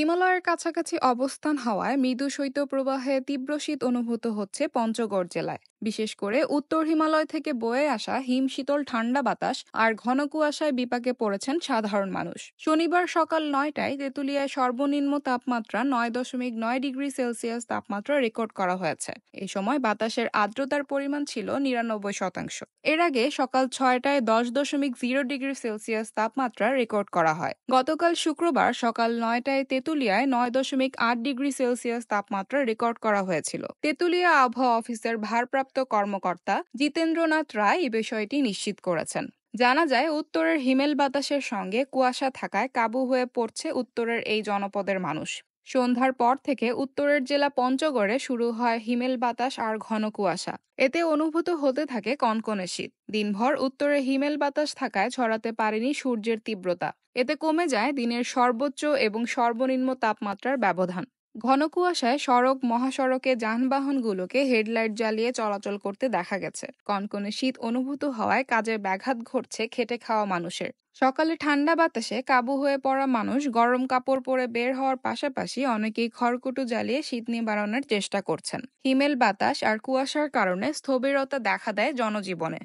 হিমালয়ের কাছাকাছি অবস্থান হওয়ায় মৃদু শৈত্যপ্রবাহে তীব্র শীত অনুভূত হচ্ছে পঞ্চগড় জেলায়। বিশেষ করে উত্তর হিমালয় থেকে বয়ে আসা হিম শীতল ঠান্ডা বাতাস আর ঘন কুয়াশায় বিপাকে পড়েছেন সাধারণ মানুষ। শনিবার সকাল ৯টায় তেঁতুলিয়ায় সর্বনিম্ন তাপমাত্রা ৯.৯ ডিগ্রি সেলসিয়াস তাপমাত্রা রেকর্ড করা হয়েছে। এই সময় বাতাসের আর্দ্রতার পরিমাণ ছিল ৯৯%। এর আগে সকাল ৬টায় ১০.০ ডিগ্রি সেলসিয়াস তাপমাত্রা রেকর্ড করা হয়। গতকাল শুক্রবার সকাল ৯টায় তেঁতুলিয়ায় ৯.৮ ডিগ্রি সেলসিয়াস তাপমাত্রা রেকর্ড করা হয়েছিল। তেঁতুলিয়া আবহাওয়া অফিসের ভারপ্রাপ্ত কর্মকর্তা জিতেন্দ্রনাথ রায় এই বিষয়টি নিশ্চিত করেছেন। জানা যায়, উত্তরের হিমেল বাতাসের সঙ্গে কুয়াশা থাকায় কাবু হয়ে পড়ছে উত্তরের এই জনপদের মানুষ। সন্ধ্যার পর থেকে উত্তরের জেলা পঞ্চগড়ে শুরু হয় হিমেল বাতাস আর ঘন কুয়াশা। এতে অনুভূত হতে থাকে কনকনে শীত। দিনভর উত্তরে হিমেল বাতাস থাকায় ছড়াতে পারেনি সূর্যের তীব্রতা। এতে কমে যায় দিনের সর্বোচ্চ এবং সর্বনিম্ন তাপমাত্রার ব্যবধান। ঘন কুয়াশায় সড়ক মহাসড়কে যানবাহনগুলোকে হেডলাইট জ্বালিয়ে চলাচল করতে দেখা গেছে। কনকনে শীত অনুভূত হওয়ায় কাজে ব্যাঘাত ঘটছে খেটে খাওয়া মানুষের। সকালে ঠান্ডা বাতাসে কাবু হয়ে পড়া মানুষ গরম কাপড় পরে বের হওয়ার পাশাপাশি অনেকেই খড়কুটো জ্বালিয়ে শীত নিবারণের চেষ্টা করছেন। হিমেল বাতাস আর কুয়াশার কারণে স্থবিরতা দেখা দেয় জনজীবনে।